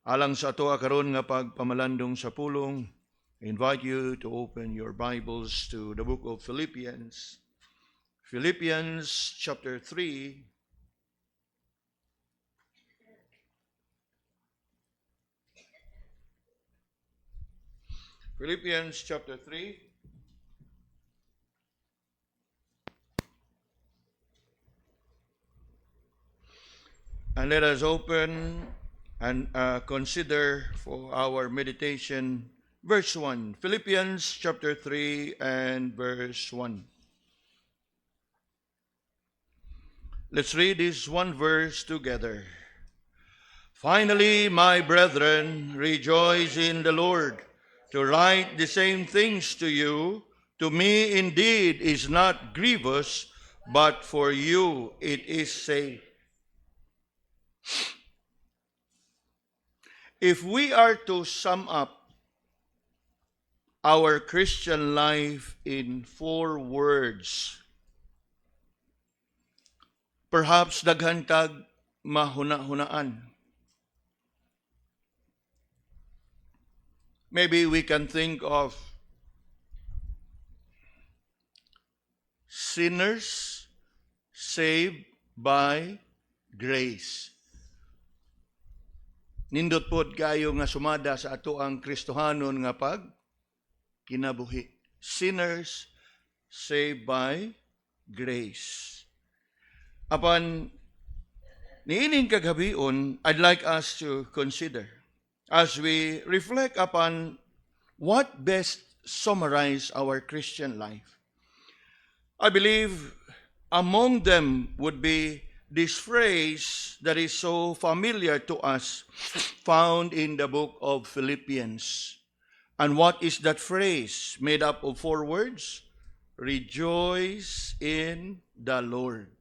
Alang sa ato karon nga pagpamalandong sa pulong, I invite you to open your Bibles to the book of Philippians. Philippians chapter 3. Philippians chapter 3. And let us open and consider for our meditation verse 1. Philippians chapter 3 and verse 1. Let's read this one verse together. Finally, my brethren, rejoice in the Lord. To write the same things to you, to me indeed is not grievous, but for you it is safe. If we are to sum up our Christian life in 4 words, perhaps daghan tag mahuna-hunaan. Maybe we can think of sinners saved by grace. Nindot pod kayo nga sumada sa ato ang Kristohanon nga pag kinabuhi. Sinners saved by grace. Apan niining kagabion, I'd like us to consider as we reflect upon what best summarize our Christian life. I believe among them would be this phrase that is so familiar to us, found in the book of Philippians. And what is that phrase? Made up of 4 words. Rejoice in the Lord.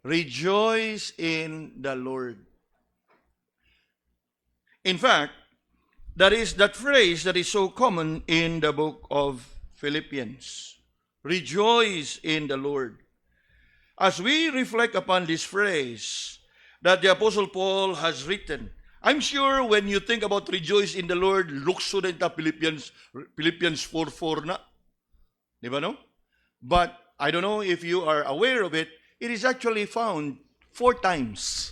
Rejoice in the Lord. In fact, that is that phrase that is so common in the book of Philippians. Rejoice in the Lord. As we reflect upon this phrase that the Apostle Paul has written, I'm sure when you think about rejoice in the Lord, lukso na ita Philippians 4:4 na. Di ba no? But I don't know if you are aware of it, it is actually found 4 times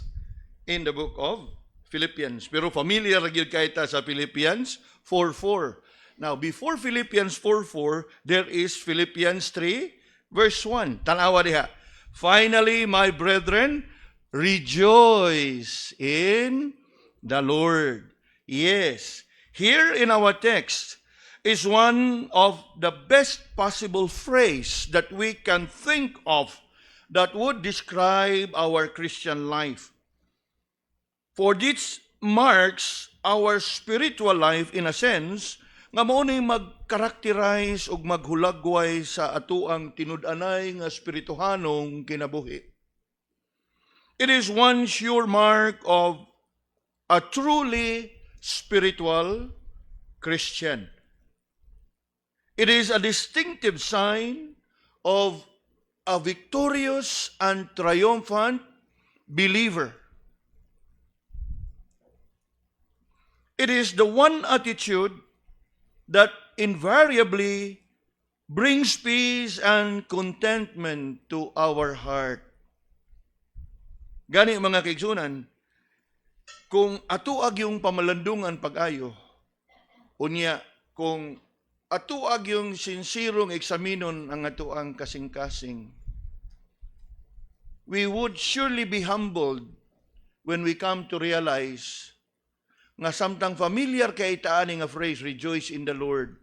in the book of Philippians. Pero familiar gyud kay ta sa Philippians 4:4. Now, before Philippians 4:4, there is Philippians 3 verse 1. Tanawa diha. Finally, my brethren, rejoice in the Lord. Yes, here in our text is one of the best possible phrase that we can think of that would describe our Christian life. For this marks our spiritual life in a sense nga mao ni mag-characterize ug maghulagway sa atuang tinud-anay nga espirituhanong kinabuhi. It is one sure mark of a truly spiritual Christian. It is a distinctive sign of a victorious and triumphant believer. It is the one attitude that invariably brings peace and contentment to our heart. Gani mga kaigsunan, kung atuag yung pamalandungan pag-ayo, unya kung atuag yung sinsirong eksaminon ang atuang kasing-kasing, we would surely be humbled when we come to realize nga samtang familiar kay itaan nga phrase, rejoice in the Lord.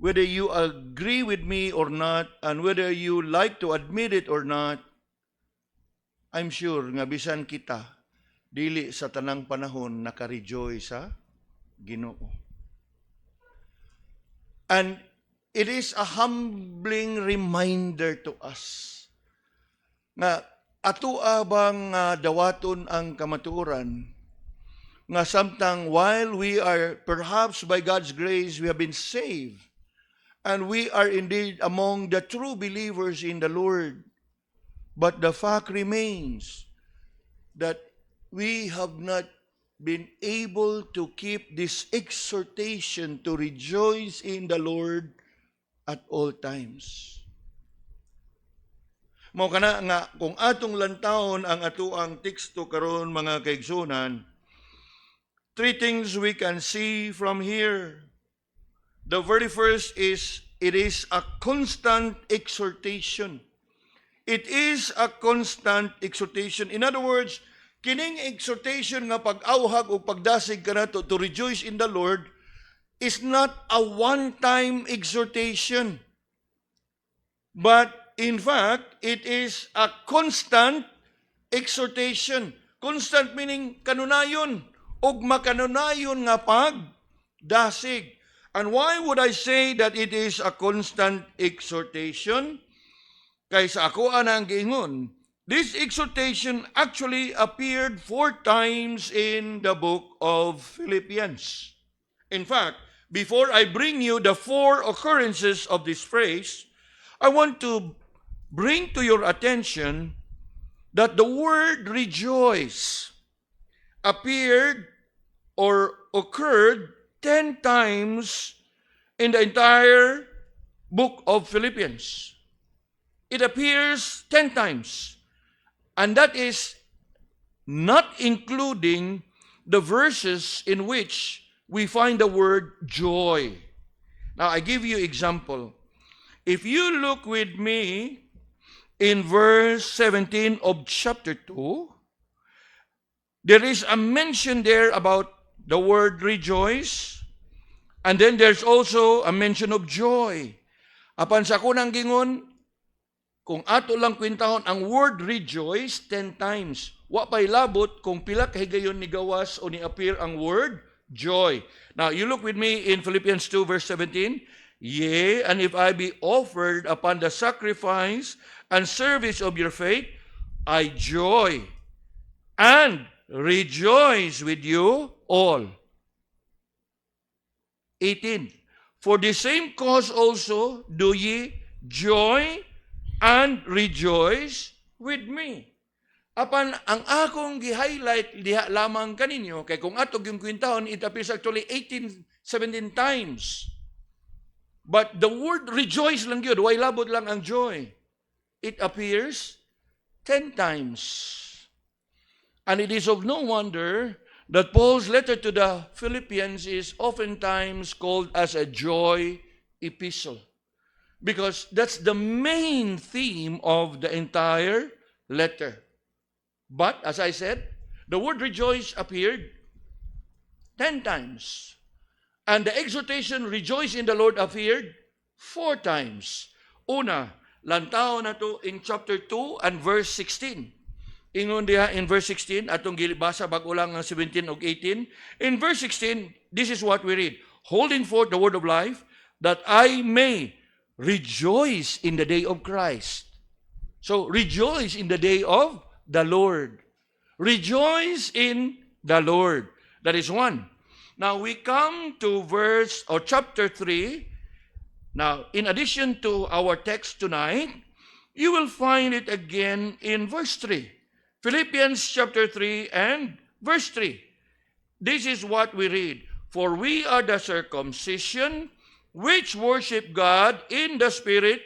Whether you agree with me or not, and whether you like to admit it or not, I'm sure nga bisan kita, dili sa tanang panahon naka-rejoice sa Ginoo. And it is a humbling reminder to us nga atua bang dawaton ang kamatuoran nga samtang while we are perhaps by God's grace we have been saved and we are indeed among the true believers in the Lord, but the fact remains that we have not been able to keep this exhortation to rejoice in the Lord at all times. Mao kana nga kung atong lantawon ang atuang teksto karon mga kaigsunan, three things we can see from here. The very first is it is a constant exhortation. It is a constant exhortation. In other words, kining exhortation nga pag-awhag o pagdasig kanato to rejoice in the Lord is not a one-time exhortation. But in fact, it is a constant exhortation. Constant meaning kanunayon ug makanunayon nga pagdasig. And why would I say that it is a constant exhortation? Kaysa ako ang giingon, this exhortation actually appeared 4 times in the book of Philippians. In fact, before I bring you the 4 occurrences of this phrase, I want to bring to your attention that the word rejoice appeared or occurred 10 times in the entire book of Philippians. It appears 10 times. And that is not including the verses in which we find the word joy. Now, I give you example. If you look with me in verse 17 of chapter 2, there is a mention there about the word rejoice, and then there's also a mention of joy. Apan sa kunang gingon, kung ato lang kwintahon ang word rejoice 10 times, wa pay labot kung pila kahigayon ni gawas o ni appear ang word joy. Now, you look with me in Philippians 2 verse 17. Yea, and if I be offered upon the sacrifice and service of your faith, I joy and rejoice with you all. 18. For the same cause also do ye joy and rejoice with me. Apan ang akong gi-highlight diha lamang kaninyo, kay kung ato yung kwintahon, it appears actually 17 times. But the word rejoice lang yun, way labot lang ang joy. It appears 10 times. And it is of no wonder that Paul's letter to the Philippians is oftentimes called as a joy epistle. Because that's the main theme of the entire letter. But, as I said, the word rejoice appeared 10 times. And the exhortation, rejoice in the Lord, appeared 4 times. Una, lantaw na to in chapter 2 and verse 16. Ingon diha in verse 16, atong gilibasa bago lang ang 17 ug 18. In verse 16, this is what we read. Holding forth the word of life, that I may rejoice in the day of Christ. So, rejoice in the day of the Lord. Rejoice in the Lord. That is one. Now, we come to verse or chapter 3. Now, in addition to our text tonight, you will find it again in verse 3. Philippians chapter 3 and verse 3. This is what we read. For we are the circumcision which worship God in the Spirit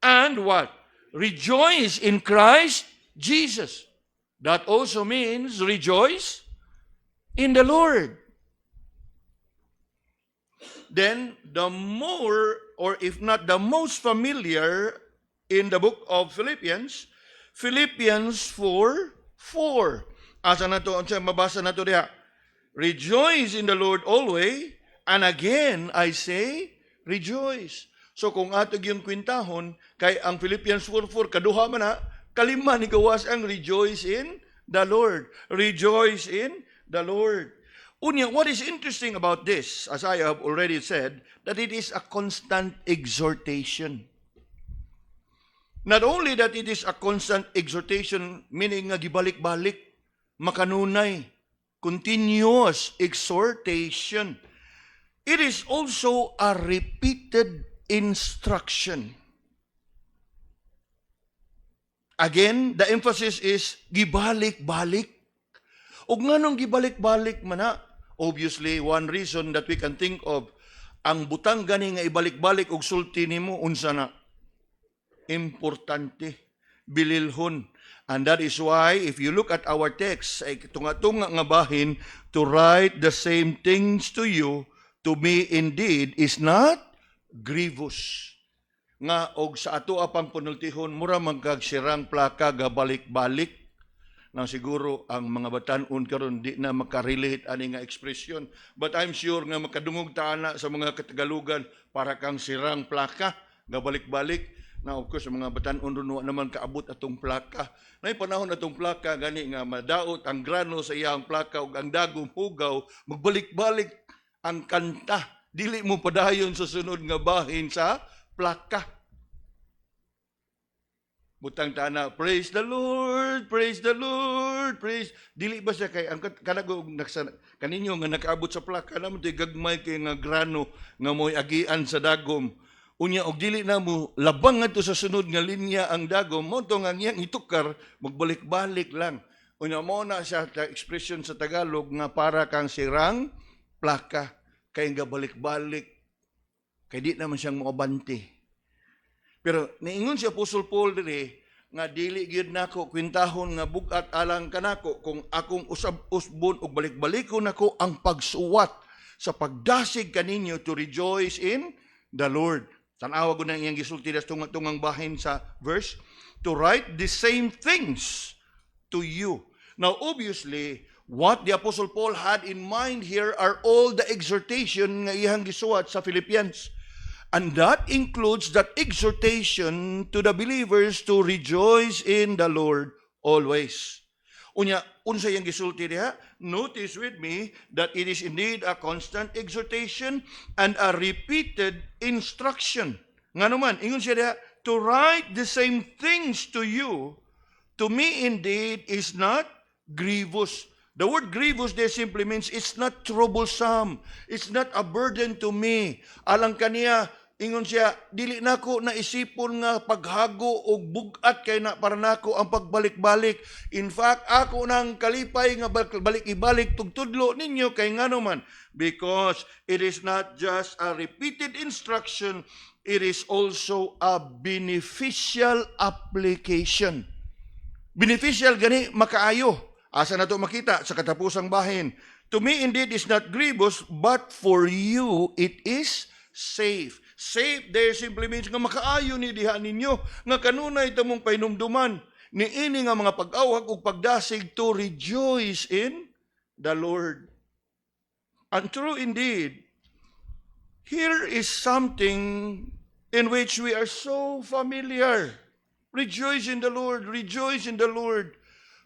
and what? Rejoice in Christ Jesus. That also means rejoice in the Lord. Then, the more, or if not the most familiar in the book of Philippians, Philippians 4:4. Asa na to, mabasa na to diha. Rejoice in the Lord always, and again I say, rejoice. So kung atog yung kwintahon, kay ang Philippians 4:4, kaduha man na, kalima ni gawas ang rejoice in the Lord. Rejoice in the Lord. Unya, what is interesting about this, as I have already said, that it is a constant exhortation. Not only that it is a constant exhortation, meaning nga gibalik-balik, makanunay, continuous exhortation. It is also a repeated instruction. Again, the emphasis is gibalik-balik ug nganong gibalik-balik man na? Obviously, one reason that we can think of, ang butang gani nga ibalik-balik og sulti nimo unsa na? Importante, bililhon. And that is why, if you look at our text, ay tunga-tunga nga bahin, to write the same things to you, to me indeed, is not grievous. Nga, og sa ato apang punultihon, mura magkagsirang plaka, gabalik-balik, nang siguro ang mga batanon karon di na makarelate ani nga expression. But I'm sure nga makadungog taana sa mga Katagalugan, para kang sirang plaka, gabalik-balik. Na of course, mga batanon ron naman kaabot atong plaka. Nay panahon atong plaka gani nga madaot ang grano sa iyang plaka ug ang dagom hugaw, magbalik-balik ang kanta. Dili mo padayon sa sunod nga bahin sa plaka. Butang tana, praise the Lord, praise the Lord, praise. Dili ba siya kay ang kanago kaninyo nga nakaabot sa plaka naman toy gagmay kay nga grano nga moy agian sa dagom. Unya og dili na mo labang ngadto sa sunod nga linya ang dagom, mo to nga iyang itukar, magbalik-balik lang. Unya mo na siya ta expression sa Tagalog nga para kang sirang plaka, kay nga balik-balik, kay di naman siyang moabante. Pero niingon si Apostle Paul diri nga dili gyud nako kwintahon nga bugat alang kanako kung akong usab-usbon og balik-balikon nako ang pagsuwat sa pagdasig kaninyo to rejoice in the Lord. Tanawa ko na iyang gisulti das tungang bahin sa verse, to write the same things to you. Now obviously, what the Apostle Paul had in mind here are all the exhortation nga iyang gisuwat sa Philippians. And that includes that exhortation to the believers to rejoice in the Lord always. Unya, unsa yang gisulti diha? Notice with me that it is indeed a constant exhortation and a repeated instruction. Nga naman, ingon siya diha, to write the same things to you, to me indeed is not grievous. The word grievous there simply means it's not troublesome. It's not a burden to me. Alang kaniya, ingon siya, dili nako naisipon nga paghago o bugat kay na para nako ang pagbalik-balik. In fact, ako nang kalipay nga balik-ibalik tugtudlo ninyo kay ngano man, because it is not just a repeated instruction, it is also a beneficial application. Beneficial gani makaayo. Asa na to makita sa katapusang bahin. To me indeed is not grievous, but for you it is safe. Safe there simply means nga makaayo ni diha ninyo nga kanunay tamong painumduman niini nga mga pag-awhag ug pagdasig to rejoice in the Lord. And true indeed, here is something in which we are so familiar. Rejoice in the Lord, rejoice in the Lord.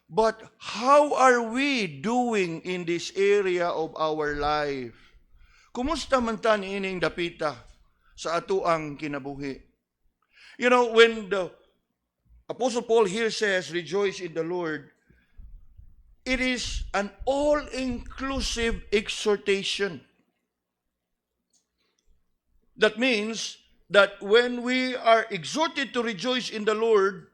But how are we doing in this area of our life? Kumusta man ta niining dapita sa ato ang kinabuhi? You know, when the Apostle Paul here says, rejoice in the Lord, it is an all-inclusive exhortation. That means that when we are exhorted to rejoice in the Lord,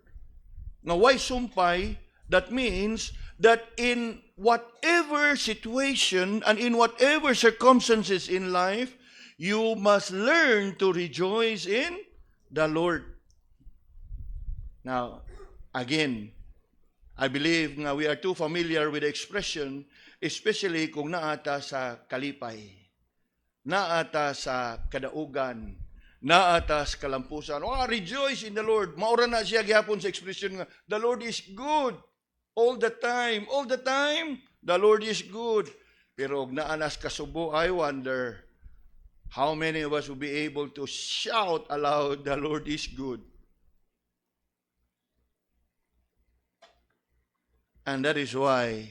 nga way sumpay, that means that in whatever situation and in whatever circumstances in life, you must learn to rejoice in the Lord. Now, again, I believe nga we are too familiar with the expression, especially kung naata sa kalipay, naata sa kadaugan, naata sa kalampusan. Rejoice in the Lord. Maura na siya gihapon sa expression nga, the Lord is good all the time. All the time, the Lord is good. Pero og naanas kasubo, I wonder how many of us will be able to shout aloud, the Lord is good. And that is why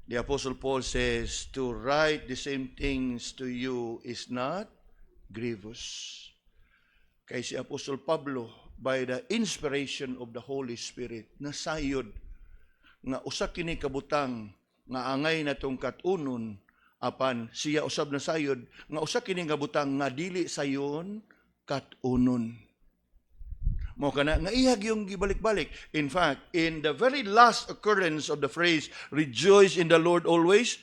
the Apostle Paul says, to write the same things to you is not grievous. Kay si Apostle Pablo, by the inspiration of the Holy Spirit, nasayod nga usa kini kabutang nga angay natong katunon, apan siya usab na sayod nga usa kini kabutang nga dili sayon katunon. Mo kana nga iyag yung gibalik-balik. In fact, in the very last occurrence of the phrase, rejoice in the Lord always,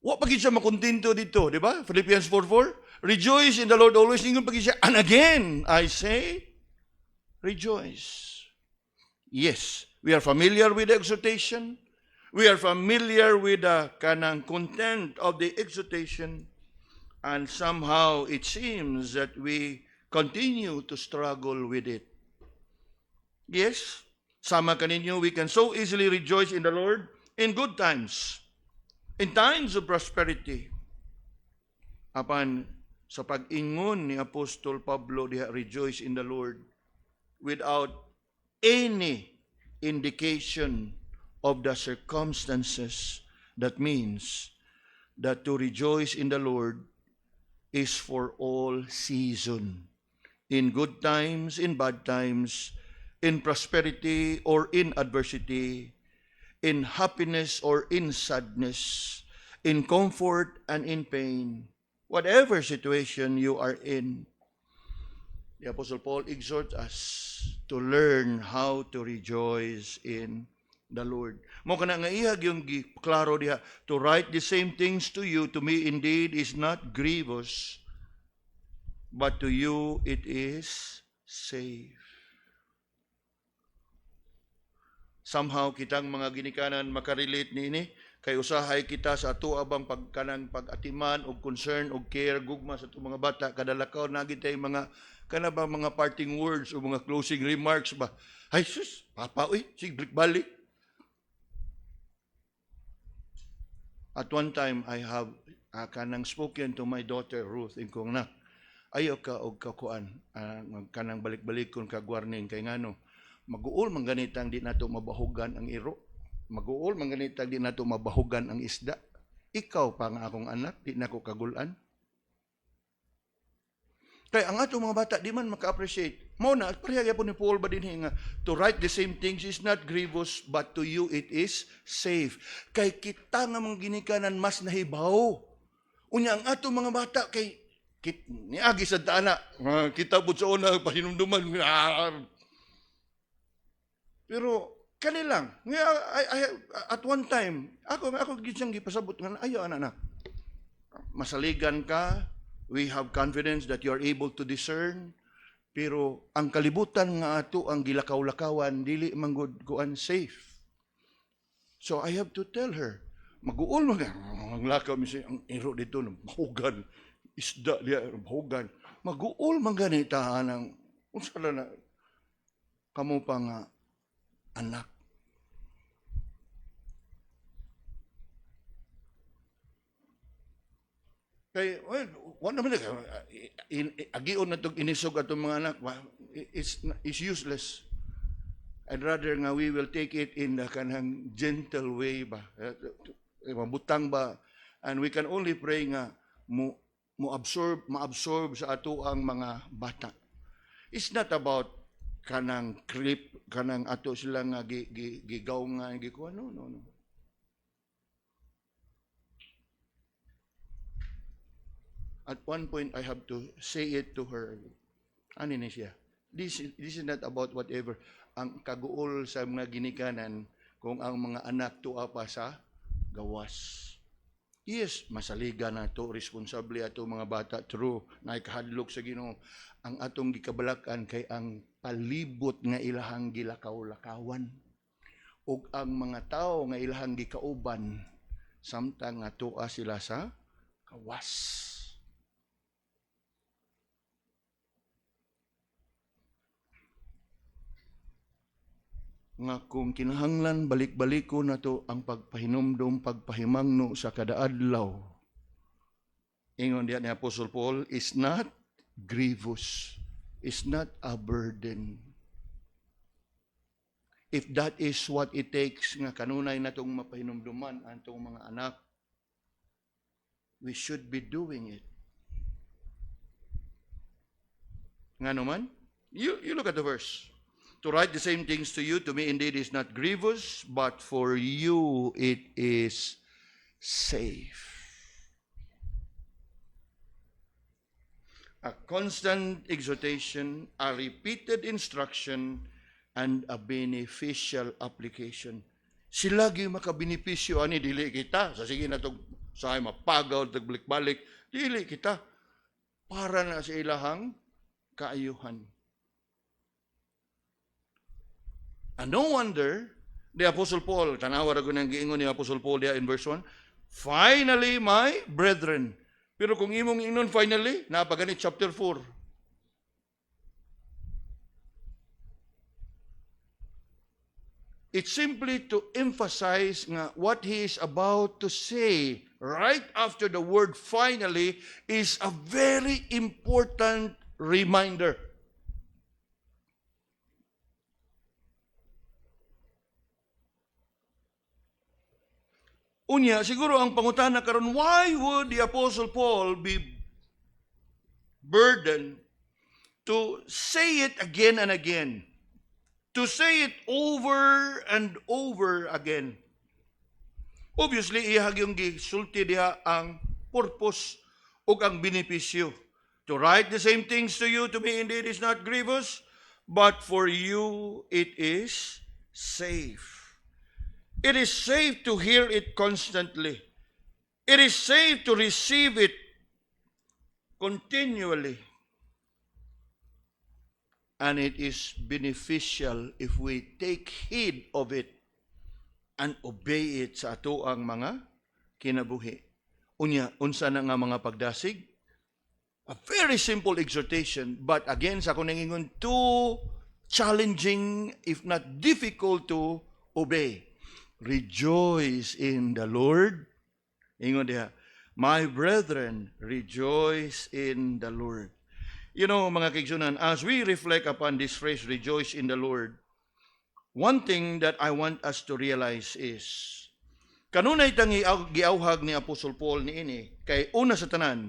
wa pagid siya makontento dito, di ba? Philippians 4:4, rejoice in the Lord always. Ingon pagid siya, and again, I say, rejoice. Yes, we are familiar with the exhortation. We are familiar with the kanang content of the exhortation. And somehow it seems that we continue to struggle with it. Yes, sama kaninyo, we can so easily rejoice in the Lord in good times, in times of prosperity. Apan sa pag-ingon ni Apostol Pablo diha, rejoice in the Lord, without any indication of the circumstances, that means that to rejoice in the Lord is for all season. In good times, in bad times, in prosperity or in adversity, in happiness or in sadness, in comfort and in pain, whatever situation you are in, the Apostle Paul exhorts us to learn how to rejoice in the Lord. Mo kana nga ihag yung klaro diha, to write the same things to you, to me indeed is not grievous, but to you it is safe. Somehow kitang mga ginikanan makarelate niini, kay usahay kita sa ato abang pagkanang pag-atiman og concern og care gugma sa ato mga bata, kadalakaw na gid tay mga kana ba mga parting words o mga closing remarks ba. Ay sus, papa oy, sig balik. At one time I have kanang spoken to my daughter Ruth in kong nak, ayaw ka og kakuan kanang balik-balik kon kag warning kay ngano maguol man ganitang di nato mabahugan ang iro, maguol man ganitang di nato mabahugan ang isda. Ikaw pa nga akong anak, di nako kagulan. Kay ang ato mga bata di man maka-appreciate. Mao na pareha gyapon ni Paul ba dinhi nga to write the same things is not grievous, but to you it is safe. Kay kita nga mga ginikanan mas nahibaw. Unya ang ato mga bata kay niagi sa taana, kita pud sa una pahinumduman. Pero kanilang, at one time, ako gid siyang gipasabot nga ayo anak. Masaligan ka, we have confidence that you are able to discern, pero ang kalibutan nga ato ang gilakaw-lakawan dili manggod kuan safe. So I have to tell her, maguol man ang lakaw mi ang iro dito mahugan, isda diya mahugan. Maguol man ganita nang unsa na kamo pa nga anak. Kay, well, wala naman agion na itong inisog atong mga anak, it's useless. I'd rather nga we will take it in the kanang gentle way ba, mabutang ba, and we can only pray nga ma-absorb sa ato ang mga bata. It's not about kanang clip, kanang ato sila nga gigaw nga, gikuha, no. At one point, I have to say it to her. Ano na siya? This is not about whatever. Ang kaguol sa mga ginikanan kung ang mga anak tuwa pa sa gawas. Yes, masaliga na to, responsable ato mga bata, true, na ikahadlok sa Ginoo. Ang atong gikabalakan kay ang palibot nga ilahang gilakaw-lakawan. Ug ang mga tao nga ilahang gikauban, samtang nga tuwa sila sa gawas. Nga kung kinahanglan balik-baliko na to ang pagpahinumdum, pagpahimangno sa kadaadlaw. Ingon diyan ni Apostle Paul, is not grievous, is not a burden. If that is what it takes nga kanunay na itong mapahinumduman ang itong mga anak, we should be doing it. Nga naman, you look at the verse. To write the same things to you, to me indeed is not grievous, but for you it is safe. a constant exhortation, a repeated instruction, and a beneficial application. Sila gyud makabenepisyo ani dili kita. Sa sige na to sa mapagaw tagbalik-balik, dili kita para na sa ilahang kaayuhan. And no wonder the Apostle Paul, tanawa ra gyud ang giingon ni Apostle Paul diha in verse 1, finally, my brethren. Pero kung imong ingnon finally, napagani chapter 4. It's simply to emphasize nga what he is about to say right after the word finally is a very important reminder. Unya, siguro ang pangutana karon, why would the Apostle Paul be burdened to say it again and again? To say it over and over again? Obviously, ihag yung gisulti diha ang purpose ug ang benepisyo. To write the same things to you, to me indeed is not grievous, but for you it is safe. It is safe to hear it constantly. It is safe to receive it continually. And it is beneficial if we take heed of it and obey it sa ato ang mga kinabuhi. Unya, unsa na nga mga pagdasig? A very simple exhortation, but again, sa akong nangingon, too challenging, if not difficult to obey. Rejoice in the Lord. Ingon diha, my brethren, rejoice in the Lord. You know, mga kaigsunan, as we reflect upon this phrase, rejoice in the Lord, one thing that I want us to realize is, kanunay tang giawhag ni Apostle Paul niini, kay una sa tanan,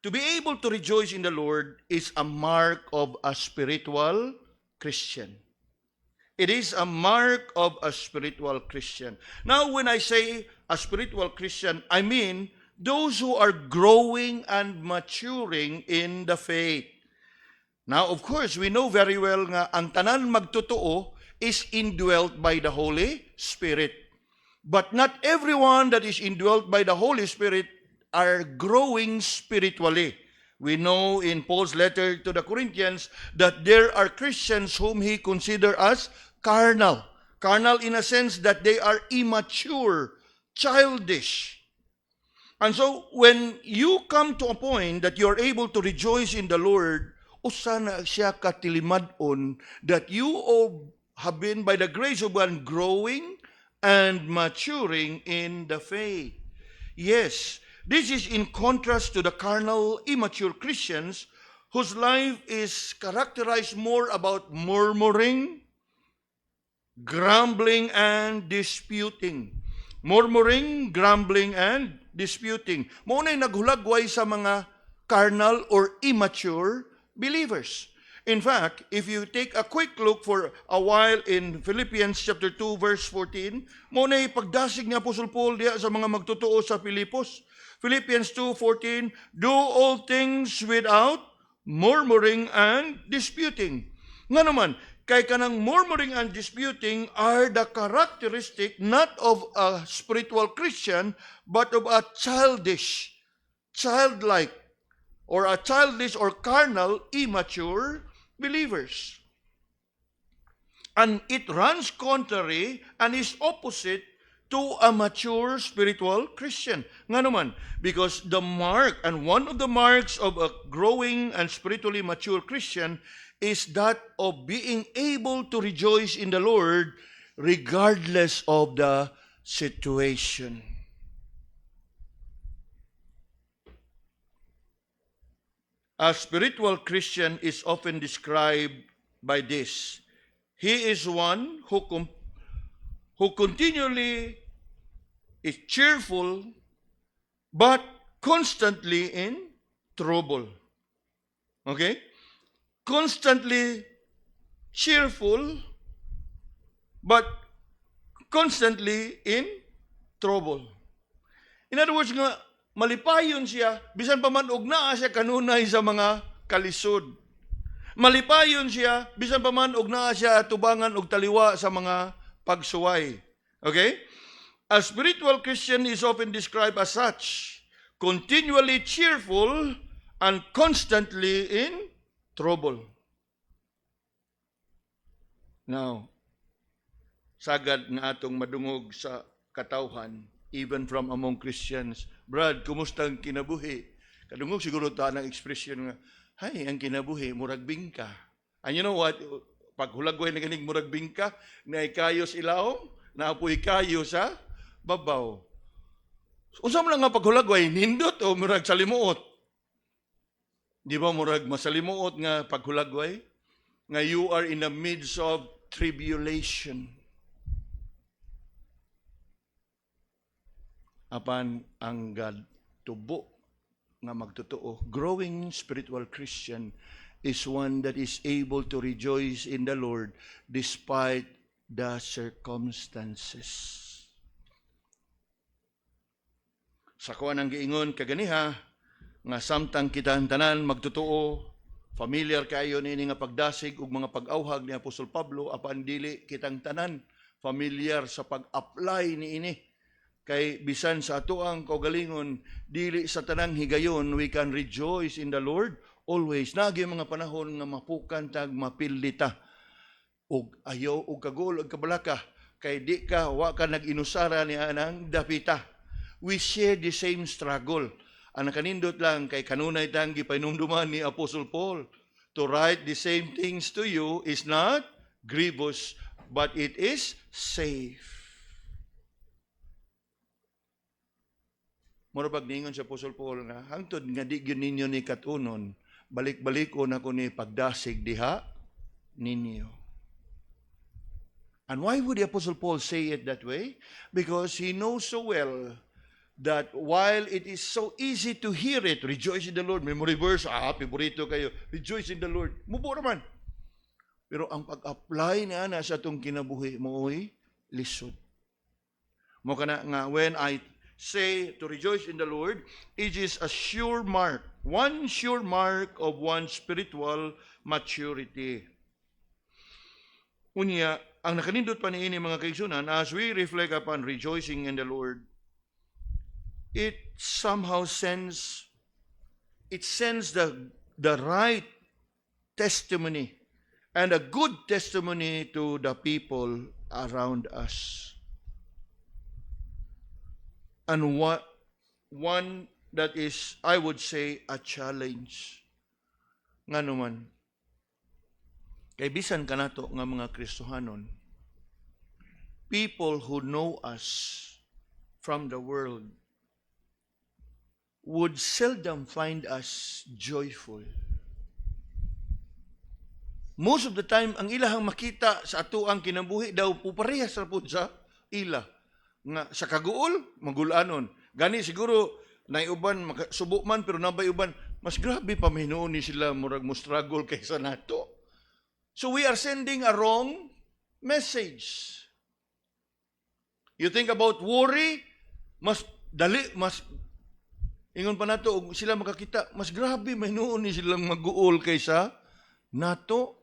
to be able to rejoice in the Lord is a mark of a spiritual Christian. It is a mark of a spiritual Christian. Now, when I say a spiritual Christian, I mean those who are growing and maturing in the faith. Now, of course, we know very well nga ang tanan magtotoo is indwelt by the Holy Spirit. But not everyone that is indwelt by the Holy Spirit are growing spiritually. We know in Paul's letter to the Corinthians that there are Christians whom he considers as carnal. Carnal in a sense that they are immature, childish. And so when you come to a point that you are able to rejoice in the Lord, usana siya katilimadon that you have been by the grace of God growing and maturing in the faith. Yes, this is in contrast to the carnal, immature Christians whose life is characterized more about murmuring, grumbling, and disputing. Murmuring, grumbling, and disputing. Maunay naghulagway sa mga carnal or immature believers. In fact, if you take a quick look for a while in Philippians chapter 2 verse 14, maunay pagdasig ni Apostle Paul diya sa mga magtotoo sa Filipos. Philippians 2:14, do all things without murmuring and disputing. Nga naman, kay kanang murmuring and disputing are the characteristic not of a spiritual Christian, but of a childlike, or a childish or carnal, immature believers. And it runs contrary and is opposite to a mature spiritual Christian. Nga naman, because the mark, and one of the marks of a growing and spiritually mature Christian is that of being able to rejoice in the Lord regardless of the situation. A spiritual Christian is often described by this. He is one who continually is cheerful but constantly in trouble. Okay? Constantly cheerful but constantly in trouble. In other words nga, malipayon siya, bisan pa man og naa siya kanunay sa mga kalisod. Malipayon siya, bisan pa man og naa siya tubangan og taliwa sa mga pagsuway. Okay? A spiritual Christian is often described as such, continually cheerful and constantly in trouble. Now, sagad na atong madungog sa katawhan, even from among Christians. Brad, kumusta ang kinabuhi? Kadungog siguro ta ng expression nga, hay, ang kinabuhi, murag bingka. And you know what? Pag hulagway na ganing murag bingka, na ikayos ilawom, naapoy kayo sa babaw. Unsa man lang nga paghulagway, nindot o murag salimuot? Di ba murag masalimuot nga paghulagway? Nga you are in the midst of tribulation. Apan ang God tubo nga magtotoo. Growing spiritual Christian is one that is able to rejoice in the Lord despite the circumstances. Sa kuan ang giingon kaganiha nga samtang kita tanan magtotoo, familiar kayo nini nga pagdasig ug mga pag-awhag ni Apostol Pablo, apan dili kitang tanan familiar sa pag-apply niini. Kay bisan sa atoang kaugalingon, dili sa tanang higayon, we can rejoice in the Lord always. Nagi mga panahon nga mapukan tag mapildita. Og ayaw og kagul og kabalaka. Kay di ka, wa ka nag-inusara ni anang dapita. We share the same struggle. Ang nakanindot lang kay kanunay tang gipainumduman ni Apostle Paul. To write the same things to you is not grievous, but it is safe. Mura pag ningon sa Apostle Paul nga, hangtod nga di gyud ninyo ni katunon, balik-balikon ako ni pagdasig diha ninyo. And why would the Apostle Paul say it that way? Because he knows so well that while it is so easy to hear it, rejoice in the Lord, memory verse, paborito kayo, rejoice in the Lord, mubo naman. Pero ang pag-apply na sa itong kinabuhi mo'y lisod. Mo kana nga, when I say to rejoice in the Lord, it is a sure mark, one sure mark of one's spiritual maturity. Unya, ang nakanindot pa niini mga kaigsunan, as we reflect upon rejoicing in the Lord, it somehow sends the right testimony and a good testimony to the people around us. And one that is, I would say, a challenge. Nga naman, kay bisan ka nato nga mga Kristohanon, people who know us from the world would seldom find us joyful. Most of the time, ang ilahang makita sa ato ang kinabuhi daw puparehas ra pud sa ila. Nga sa kaguol, magulanon. Gani siguro, naiuban, subo man, pero nabay uban, mas grabe pa hinuon ni sila murag mo struggle kaysa nato. So we are sending a wrong message. You think about worry, mas dali, mas ingon pa nato, sila makakita, mas grabe hinuon ni silang maguol kaysa nato.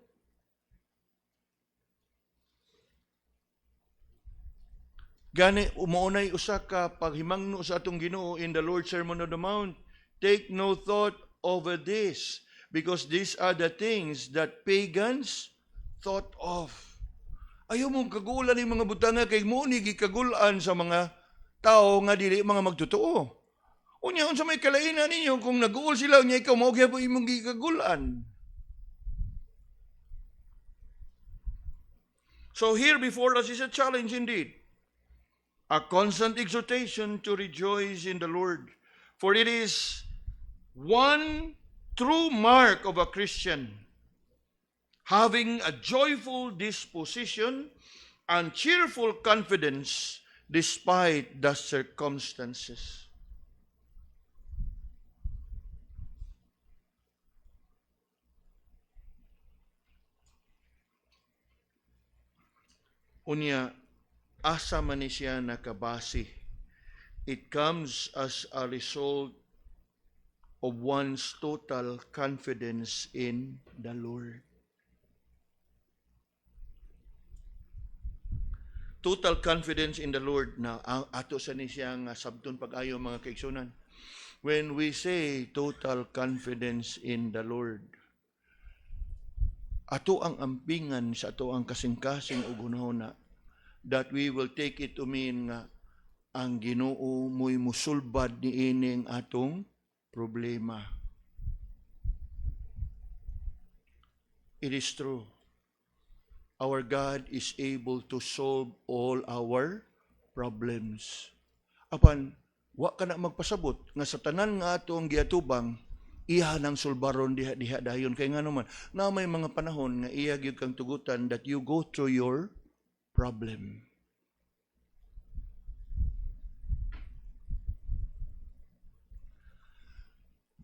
Gani, umuunay usa ka paghimangno sa atong Ginoo in the Lord's Sermon on the Mount. Take no thought over this, because these are the things that pagans thought of. Ayaw mong kagulan ng mga butanga kay mo ni gikagulan sa mga tao nga dili mga magtotoo. Unya, unsa may kalainan ninyo kung naguol sila, unya ikaw mao gyapon imong gikagulan. So here before us is a challenge indeed. A constant exhortation to rejoice in the Lord. For it is one true mark of a Christian, having a joyful disposition and cheerful confidence despite the circumstances. Unya, asa man ni siya nakabase. It comes as a result of one's total confidence in the Lord. Total confidence in the Lord na ato sa ni siyang sabton pag-ayo mga kaigsunan. When we say total confidence in the Lord, ato ang ampingan sa ato ang kasing-kasing ug hunahuna that we will take it to mean nga ang Ginoo mo'y musulbad niining atong problema. It is true. Our God is able to solve all our problems. Apan, wa ka na magpasabot nga sa tanan nga atong giatubang, iya nang sulbaron diha dayon. Kay nga naman, na may mga panahon nga iya gyud kang tugutan that you go through your problem.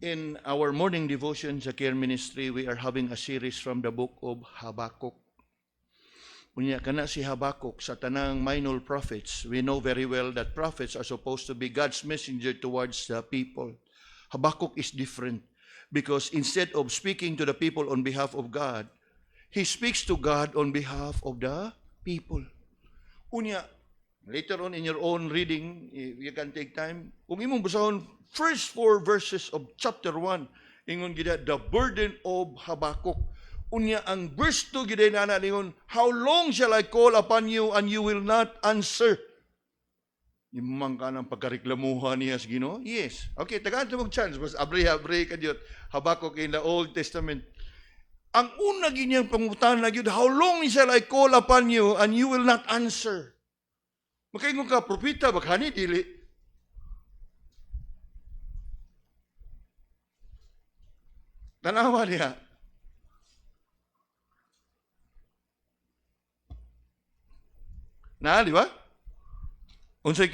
In our morning devotion sa Care Ministry, we are having a series from the book of Habakkuk. Unya kana si Habakkuk sa tanang minor prophets. We know very well that prophets are supposed to be God's messenger towards the people. Habakkuk is different because instead of speaking to the people on behalf of God, he speaks to God on behalf of the people. Unya, later on in your own reading, you can take time. Kung imong basahon, first 4 verses of chapter 1, ingon gida, the burden of Habakkuk. Unya, ang verse 2 gida na ingon, how long shall I call upon you and you will not answer? Imang ka ng pagkareklamuhan niya sa Ginoo? Yes. Okay, tagaan ito mong chance. Mas abri ka diyot. Habakkuk in the Old Testament. Ang una ganyang pangutan na yun, how long shall I call upon you and you will not answer? Makaingon ka, propita, bakani, dili. Tanawa niya. Na, di ba? Unsay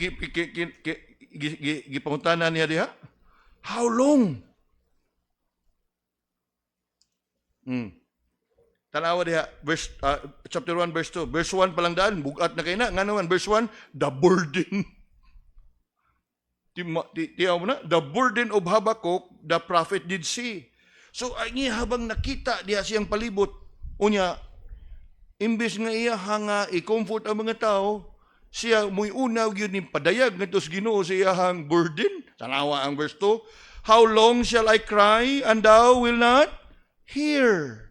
gipangutanan niya diha? How long? Tanawa diha, chapter 1, verse 2. Verse 1 palang daan, bugat na kayo na. Nga naman, verse 1, the burden. Tiyaw mo na? The burden of Habakkuk, the prophet did see. So, habang nakita diha siyang palibot, unya, imbes nga iya nga i-comfort ang mga tao, siya mo'y unaw yun ni padayag nga tos Ginoo sa iyahang burden. Tanawa ang verse 2. How long shall I cry and thou will not hear?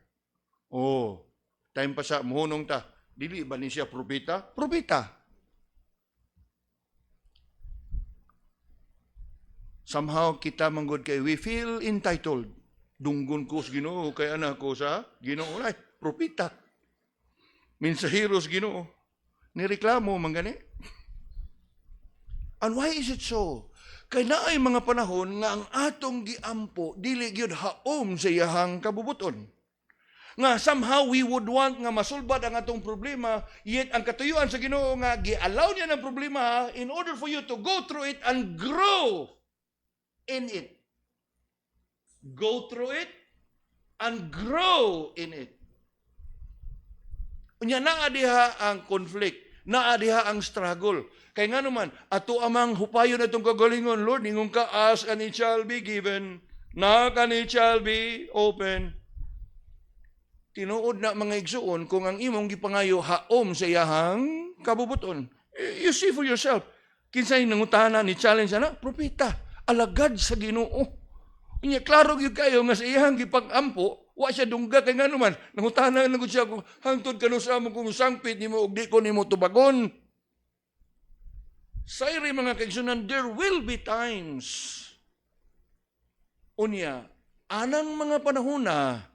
Oh, time pa sa muhunong ta. Dili ba ni siya propeta? Propeta. Somehow kita manggod kay we feel entitled. Dunggon ko sa Ginoo kay anak ko sa Ginoo. Ay, propeta. Mensaheros Ginoo. Nireklamo man gani. And why is it so? Kay naay mga panahon nga ang atong giampo dili gyud haom sa iyahang kabubuton. Nga somehow we would want nga masulbad ang atong problema, yet ang katuyuan sa Ginoo nga gi-allow niya ng problema in order for you to go through it and grow in it. Go through it and grow in it. Unya naa diha ang conflict, naa diha ang struggle. Kay nga naman, ato amang hupayon atong kagalingon, Lord, ningon ka, ask and it shall be given, knock and it shall be open. Tinuod na mga igsuon kung ang imong gipangayo haom sa iyahang kabubuton. You see for yourself. Kinsay nangutana ni challenge na, propeta, alagad sa Ginoo. Inya klaro gyud kayo nga sa iyang gipag-ampo, wa siya dungga kay ngano man. Nangutana na gud siya kung hangtod kanu sa mo kung sangpit nimo ug di ko nimo tubagon. Sayri mga kaigsunan, there will be times. Unya, anang mga panahon na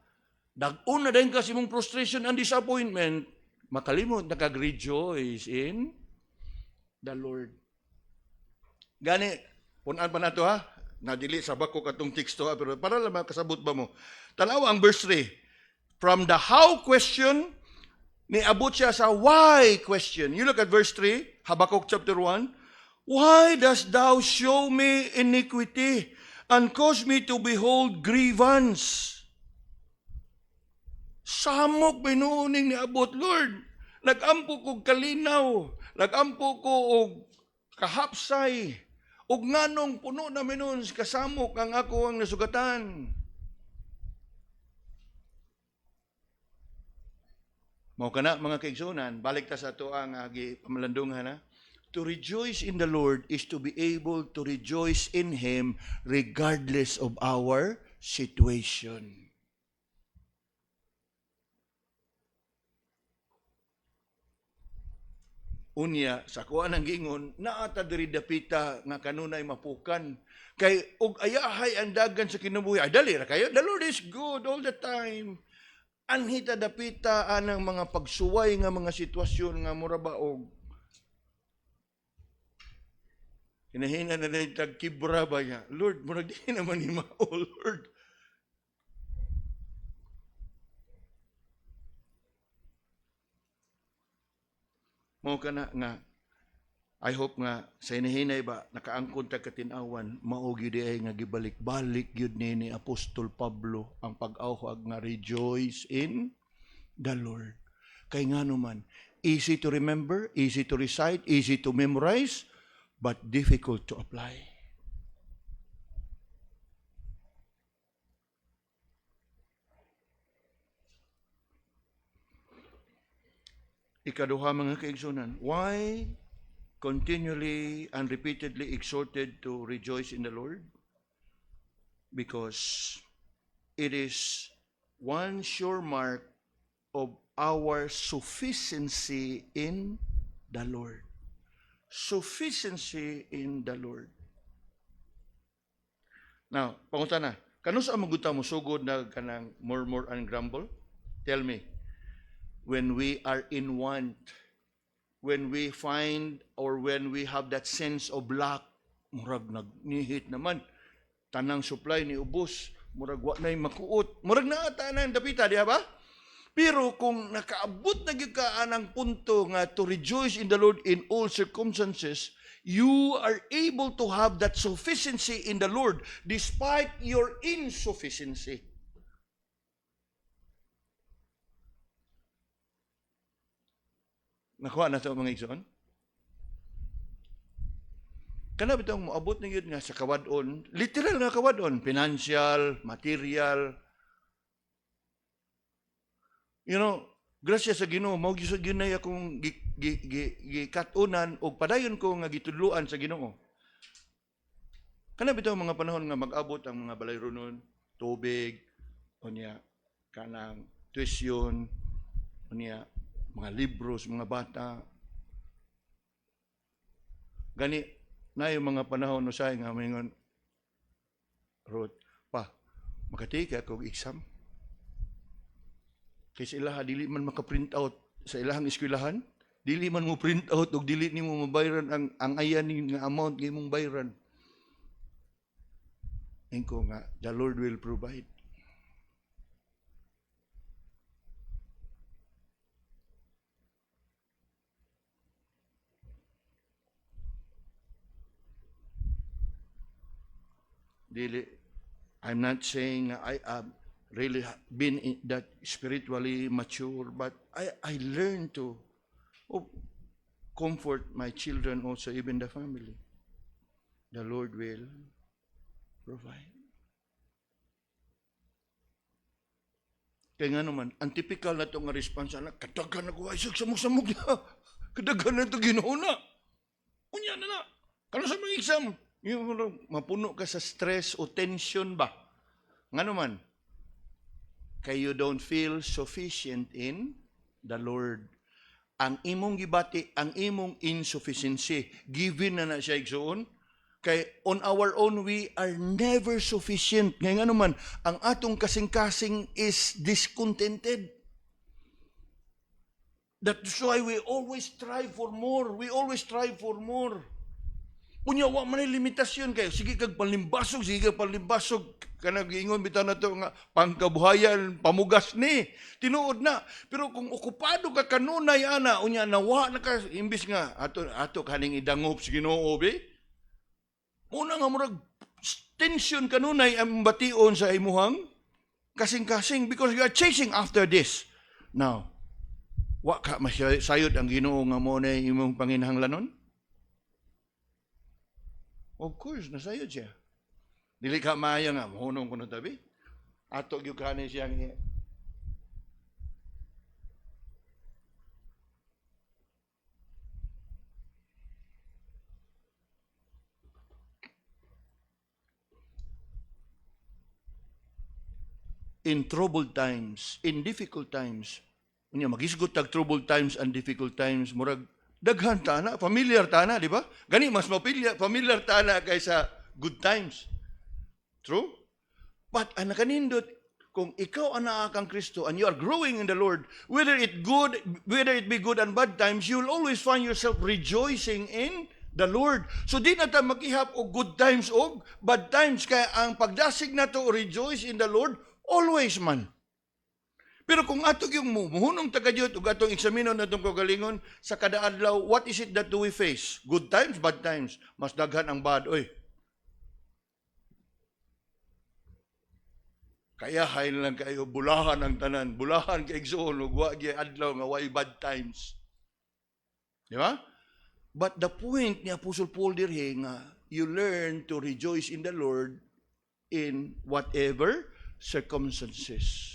dag-on na dahil kasi mong frustration and disappointment, makalimot na kag-rejoice in the Lord. Gani, punan pa na ito ha, nadili sa bako katong teksto ha, pero para lang makasabot ba mo. Tanawa ang verse 3. From the how question, niabot siya sa why question. You look at verse 3, Habakkuk chapter 1. Why dost thou show me iniquity and cause me to behold grievance? Samok binuuning niabot, Lord. Nagampo ko kalinaw. Nagampo ko og kahapsay. ug nganong puno na minon kasamok ang ako ang nasugatan. Mao kana mga kaigsunan, balik ta sa ato ang pamalandungan ha. To rejoice in the Lord is to be able to rejoice in Him regardless of our situation. Unya, sa kuha ng gingon, naata diri dapita nga kanunay mapukan. Kay, og ayahay ang dagan sa kinabuhi. Ay, dali ra kayo. The Lord is good all the time. Anhita dapita anang mga pagsuway nga mga sitwasyon nga mura baog. Hinahina na rin tagkibra ba niya. Lord, murag di naman ni mao, Lord. Mao ka na nga, I hope nga, sa hinahinay ba, nakaangkon ta katinawan, maogi di ay nga gibalik-balik yun ni Apostol Pablo ang pag-awhag nga rejoice in the Lord. Kay nga naman, easy to remember, easy to recite, easy to memorize, but difficult to apply. Ikaduha mga kaigsunan, why continually and repeatedly exhorted to rejoice in the Lord? Because it is one sure mark of our sufficiency in the Lord. Sufficiency in the Lord. Now, pangunta na, kano sa maguta mo sugod na kanang murmur and grumble? Tell me, when we are in want, when we find or when we have that sense of lack, murag nagnihit naman, tanang supply ni ubos, murag wa na'y makuot, murag naata na ang dapita, diha ba? Pero kung nakaabot na gyud ka anang punto nga to rejoice in the Lord in all circumstances, you are able to have that sufficiency in the Lord despite your insufficiency. Nakuha na ito mga igsoon? Kana bitong moabot na yun nga sa kawadon, literal nga kawadon, financial, material. You know, grasya sa Ginoo, mao gyud ginay akong gikatunan og padayon ko nga gitudloan sa Ginoo. Kana bitong mga panahon nga mag-abot ang mga balayronon, tubig, unya kanang tuition, unya mga libros, mga bata. Gani, na yung mga panahon no say nga mingon, Rod, pa, makatika ako exam. Kay sa ilaha, dili man makaprint out sa ilahang eskwelahan, dili man mo print out o dili ni mo mabayran ang ayan nga amount nga mong bayran. Ingko nga, the Lord will provide. I'm not saying I have really been that spiritually mature, but I learned to comfort my children also, even the family. The Lord will provide. Kaya nga naman, ang typical na ito nga response, kadagan na ko, ay samog-samog na. Kadagan na ito ginauna. Unya na na. Kano sa mga exam? Yung mapuno ka sa stress o tension ba? Nga naman, kay you don't feel sufficient in the Lord. Ang imong gibati, ang imong insufficiency, given na siya igsuon, kay on our own, we are never sufficient. Ngayon nga naman, ang atong kasing-kasing is discontented. That's why we always strive for more. We always strive for more. Unya, wa man limitasyon kayo. Sige kag panlimbasog, sige kag panlimbasog. Kanang giingon bitaw na to nga pangkabuhayan, pamugas ni. Tinuod na. Pero kung okupado ka kanunay ana, unya nawa na ka imbis nga ato kaning idangop sa Ginoo be. Una nga murag tension kanunay ang bation sa imuhang kasing-kasing because you are chasing after this. Now, wa ka masayod ang Ginoo nga mo na imong panginahanglanon? Of course, nasayod siya. Dili ka maya nga, mahunong ko na tabi. Ato yung kanin siyang in troubled times, in difficult times. Unya magisgot tag troubled times and difficult times, murag daghan tana, familiar tana, di ba? Gani mas familiar tana kaysa good times. True? But ang nakanindot, kung ikaw ang naakang Kristo and you are growing in the Lord, whether it be good and bad times, you'll always find yourself rejoicing in the Lord. So di na ta mag-ihap og good times o bad times, kaya ang pagdasig na to rejoice in the Lord always man. Pero kung ato yung muhunong taga-Diyot ug atong eksaminon natong kagalingon sa kada adlaw, what is it that do we face? Good times, bad times? Mas daghan ang bad, oy. Kaya hain lang kayo, bulahan ang tanan, bulahan kay igsoon ug wa gyud adlaw nga way bad times. Di ba? But the point ni Apostle Paul dirhe nga you learn to rejoice in the Lord in whatever circumstances.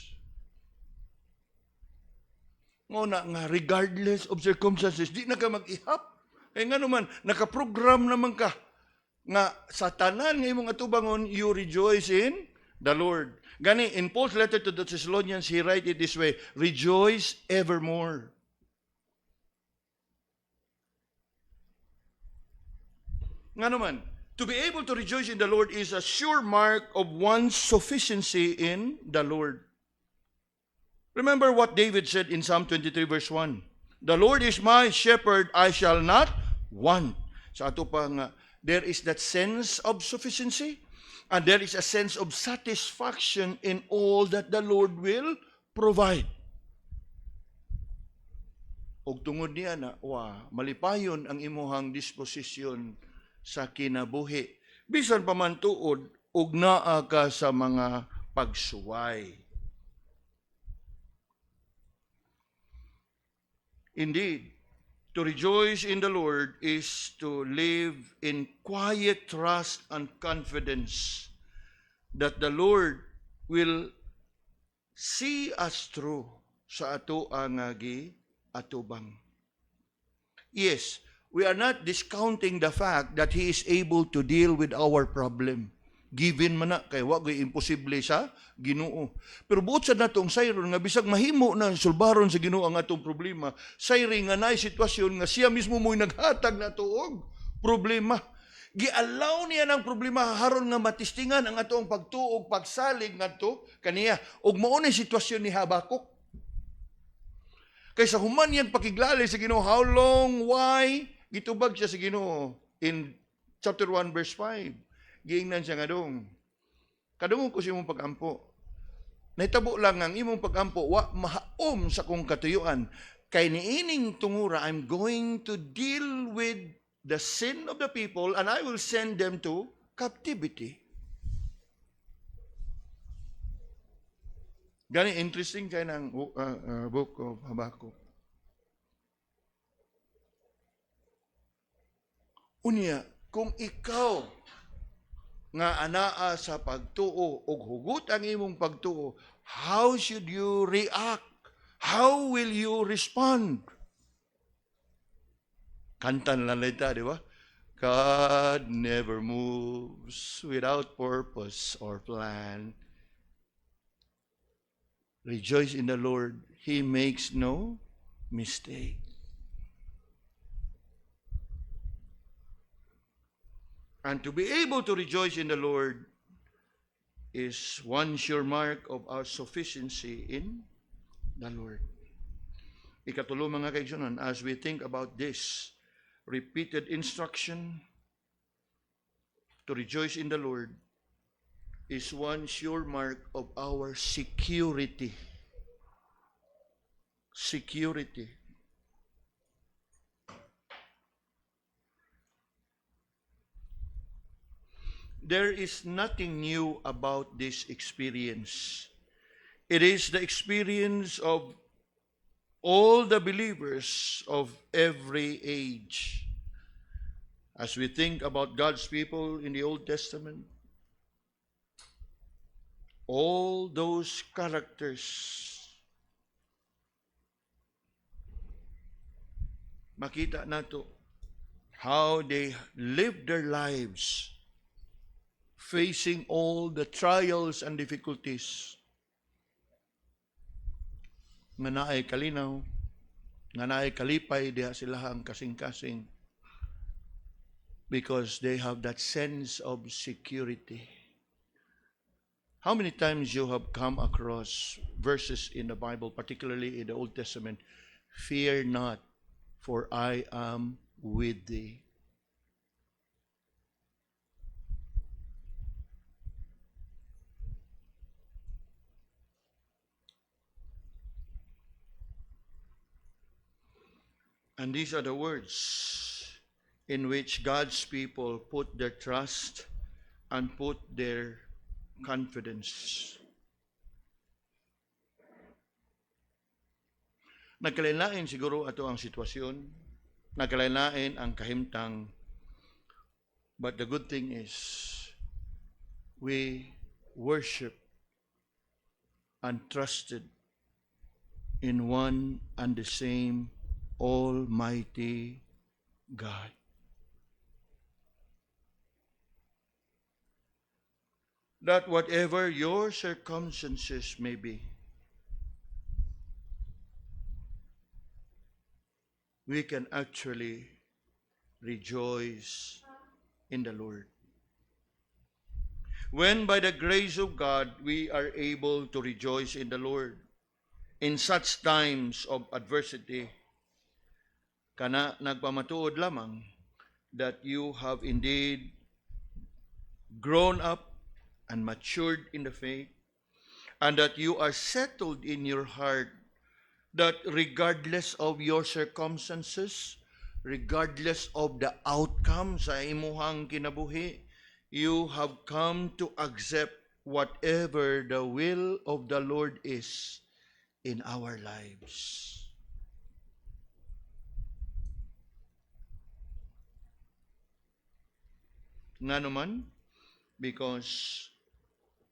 Nguna nga regardless of circumstances, di na ka mag-ihap. Eh nga naman, nakaprogram naman ka nga sa tanan nga imong atubangon, you rejoice in the Lord. Gani, in Paul's letter to the Thessalonians, he write it this way, rejoice evermore. Nga naman, to be able to rejoice in the Lord is a sure mark of one's sufficiency in the Lord. Remember what David said in Psalm 23 verse 1. The Lord is my shepherd, I shall not want. Sa ato pa nga, there is that sense of sufficiency and there is a sense of satisfaction in all that the Lord will provide. Og tungod niya na, malipayon ang imuhang disposisyon sa kinabuhi. Bisan pa man tuod, og naa ka sa mga pagsuway. Indeed, to rejoice in the Lord is to live in quiet trust and confidence that the Lord will see us through sa ato ang atubang. Yes, we are not discounting the fact that He is able to deal with our problem. Given man na, kay wa gyud imposible sa Ginoo. Pero buot sa natong sayron nga bisag mahimo na sulbaron sa Ginoo ang atong problema, sayri nga naay sitwasyon nga siya mismo mo'y naghatag nato og problema. Gialaw niya ng problema haron nga matistingan ang atong pagtuog, pagsalig ngadto kaniya. Og mao ni sitwasyon ni Habakuk. Kaysa human yang pakiglali sa Ginoo, how long, why, gitubag siya sa Ginoo in chapter 1 verse 5. Giingnan siya nga dong. Kadungog ko sa imong pag-ampo. Nahitabo lang ang imong pag-ampo, wa mahaom sa kong katuyuan. Kay niining tungura, I'm going to deal with the sin of the people and I will send them to captivity. Gani interesting kay ng book of Habakkuk. Unya, kung ikaw nga anaa sa pagtuo o hugot ang imong pagtuo, how should you react? How will you respond? Kantan lang ita, di ba? God never moves without purpose or plan. Rejoice in the Lord. He makes no mistake. And to be able to rejoice in the Lord is one sure mark of our sufficiency in the Lord. Ikatulo mga kaigsunan, as we think about this repeated instruction to rejoice in the Lord is one sure mark of our security. Security. There is nothing new about this experience. It is the experience of all the believers of every age. As we think about God's people in the Old Testament, all those characters, makita nato how they lived their lives facing all the trials and difficulties nga naay kalinaw, nga naay kalipay diha silahang kasing-kasing, because they have that sense of security. How many times you have come across verses in the Bible, particularly in the Old Testament, fear not, for I am with thee. And these are the words in which God's people put their trust and put their confidence. Nagkalain-lain siguro ato ang sitwasyon, nagkalain-lain ang kahimtang, but the good thing is we worship and trusted in one and the same Almighty God. That whatever your circumstances may be, we can actually rejoice in the Lord. When by the grace of God, we are able to rejoice in the Lord in such times of adversity, kana nagpamatuod lamang that you have indeed grown up and matured in the faith, and that you are settled in your heart that regardless of your circumstances, regardless of the outcome sa imuhang kinabuhi, you have come to accept whatever the will of the Lord is in our lives. Nga naman, because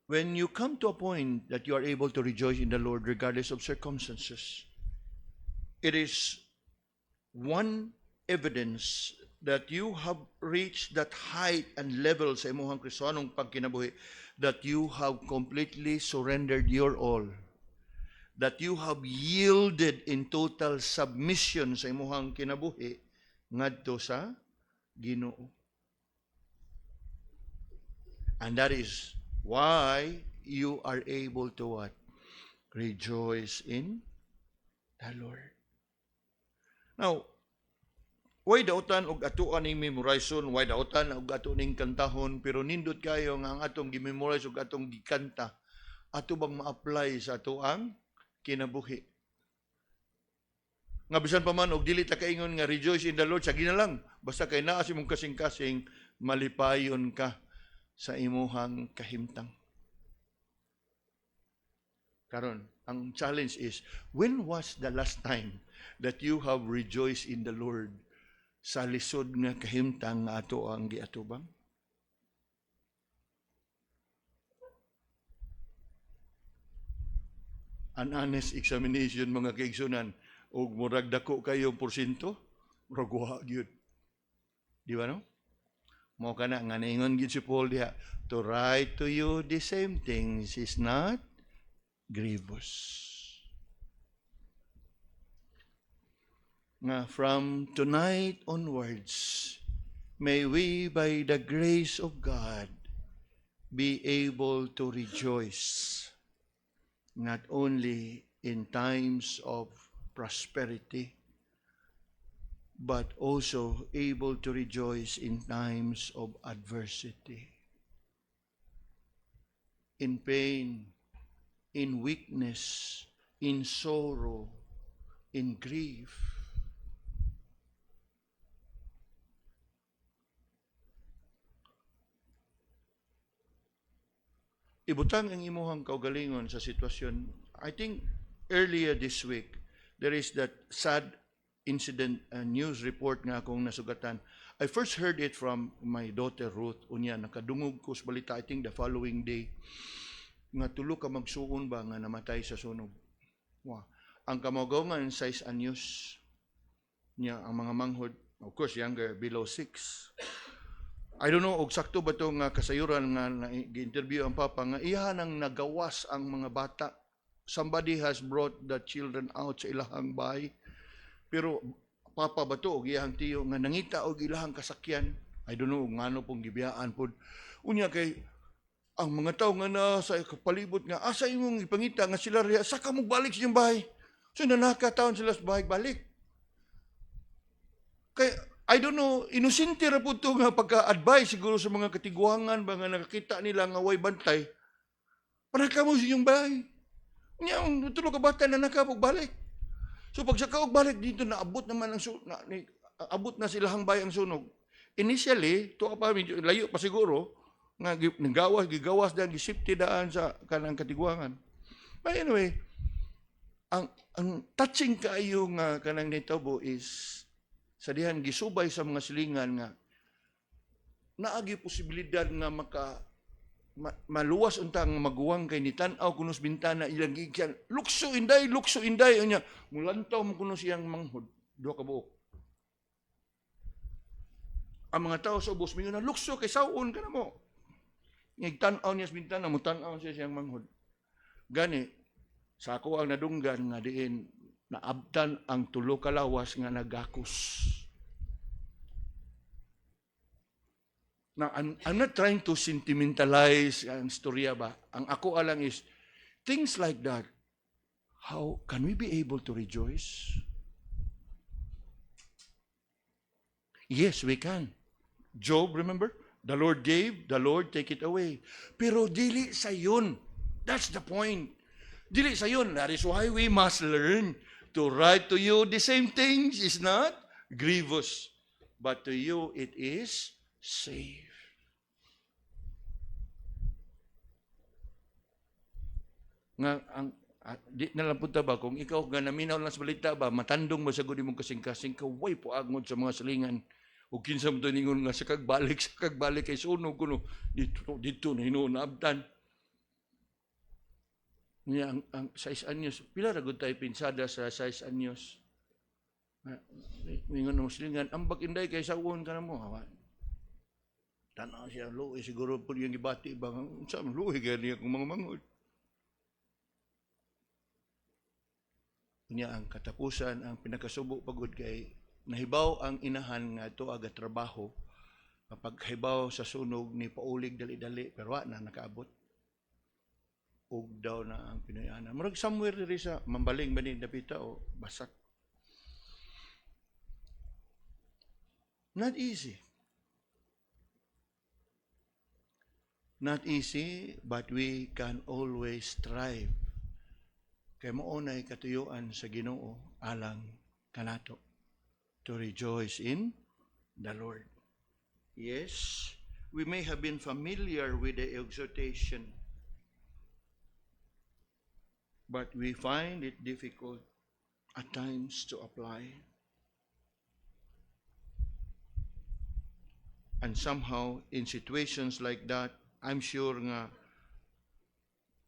when you come to a point that you are able to rejoice in the Lord regardless of circumstances, it is one evidence that you have reached that height and level sa imuhang Kristiyanong pagkinabuhi, that you have completely surrendered your all, that you have yielded in total submission sa imuhang kinabuhi ngadto sa Ginoo. And that is why you are able to what? Rejoice in the Lord. Now, why dautan og atuan ning memorization, why dautan og ato ning kantahon, pero nindot kayo nga ang atong gi-memorize ug atong gikanta, ato bang ma-apply sa ato ang kinabuhi? Nga bisan pa man og dili ta kaingon nga rejoice in the Lord, sa ginalang, basta kay naa si mong kasing-kasing, malipayon ka sa imuhang kahimtang. Karon, ang challenge is, when was the last time that you have rejoiced in the Lord sa lisod nga kahimtang nga ato ang giatubang? An honest examination, mga kaigsunan, og murag dako kayo porsyento, murag wa gyud. Di ba no? Mo kana nga naingon gid si Paul diha, to write to you the same things is not grievous. Nga from tonight onwards, may we by the grace of God be able to rejoice not only in times of prosperity, but also able to rejoice in times of adversity, in pain, in weakness, in sorrow, in grief. Ibutang ang imuhang kaugalingon sa sitwasyon. I think earlier this week, there is that sad incident news report nga akong nasugatan. I first heard it from my daughter Ruth. Unya, nakadungog ko sa balita, I think the following day, nga tulo ka magsuon ba nga namatay sa sunog. Wow. Ang kamagaw nga 6 anyos niya, ang mga manghod, of course, younger, below 6. I don't know, og sakto ba itong kasayuran nga na-interview ang papa, nga iyan ang nagawas ang mga bata. Somebody has brought the children out sa ilahang bahay. Pero papa ba ito, og iyang tiyo, nga nangita og ilahang kasakyan. I don't know, ngano pong gibiyaan po. Unya kay, ang mga tao nga na sa palibot nga, asa imong ipangita nga sila riya, saka mo balik sa iyong bahay. So nanakataon sila sa bahay balik. Kay, I don't know, inosente ra po ito nga pagka-advise siguro sa mga katiguangan ba nga nakakita nila nga way bantay. Panaka mo sa iyong bahay. Unya, tulog ka bata na nakapag balik. So pag sa kaog balik dito, naabot naman ang abot na silahang bahay ang sunog. Initially, to pa layo pa siguro, nga gigawas daan, gisipti daan sa kanang katiguangan. But anyway, ang touching kaayo nga kanang nitabo is sa dihan gisubay sa mga silingan nga naagi posibilidad nga maluwas untang maguwang kay ni tan-aw kuno sa bintana ilang gigyan. Lukso inday unya. Mulantaw mo kuno siyang manghod. Duha ka buok. Ang mga tao sa ubos mingon na lukso kay sawon ka na mo. Tan-aw niya sa bintana, mo tan-aw siya siyang manghod. Gani sa ako ang nadunggan nga diin naabtan ang tulo ka lawas nga nagakos. Now, I'm not trying to sentimentalize ang storya ba. Ang ako alang is, things like that, how can we be able to rejoice? Yes, we can. Job, remember? The Lord gave, the Lord take it away. Pero dili sa yun. That's the point. Dili sa yun. That is why we must learn to write to you the same things is not grievous, but to you it is safe. Nga di na lang punta ba kung ikaw nga naminaw lang sa balita ba matandong mo sa gud imong kasing-kasing kaway po agmod sa mga silingan ug kinsa mo to ningon nga sa kagbalik kay sunog kuno dito na hinuon na abtan niya ang 6 anyos pila ra gud tay pinsada sa 6 anyos ningon mo silingan ambak inday kay sawon ka na mo hawa tanaw siya luoy siguro pud yung gibati ba unsa man luoy gani akong mga manghod. Niya ang katapusan, ang pinakasubo pagod kay nahibaw ang inahan nga ito aga trabaho kapag hibaw sa sunog ni paulig dali-dali pero na nakaabot ug daw na ang Pinoyanan. Murag somewhere diri sa mambaling ba ni dapita o basak. Not easy. Not easy, but we can always strive. Kay maunay katuyuan sa Ginoo alang kanato to rejoice in the Lord. Yes, we may have been familiar with the exhortation, but we find it difficult at times to apply. And somehow, in situations like that, I'm sure nga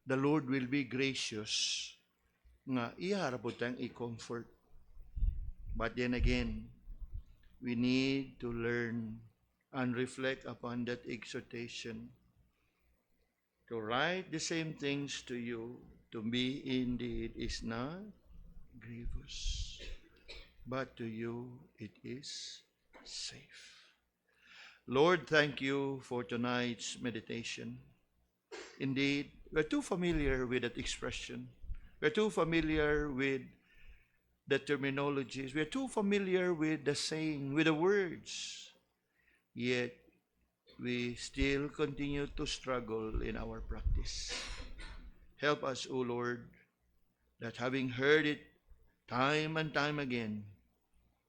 the Lord will be gracious nga iharapot tayong i-comfort. But then again, we need to learn and reflect upon that exhortation. To write the same things to you, to me indeed is not grievous, but to you it is safe. Lord, thank you for tonight's meditation. Indeed, we're too familiar with that expression. We're too familiar with the terminologies. We're too familiar with the saying, with the words. Yet, we still continue to struggle in our practice. Help us, O Lord, that having heard it time and time again,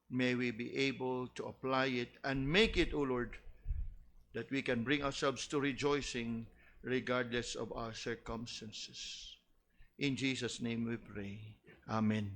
may we be able to apply it and make it, O Lord, that we can bring ourselves to rejoicing regardless of our circumstances. In Jesus' name we pray. Amen.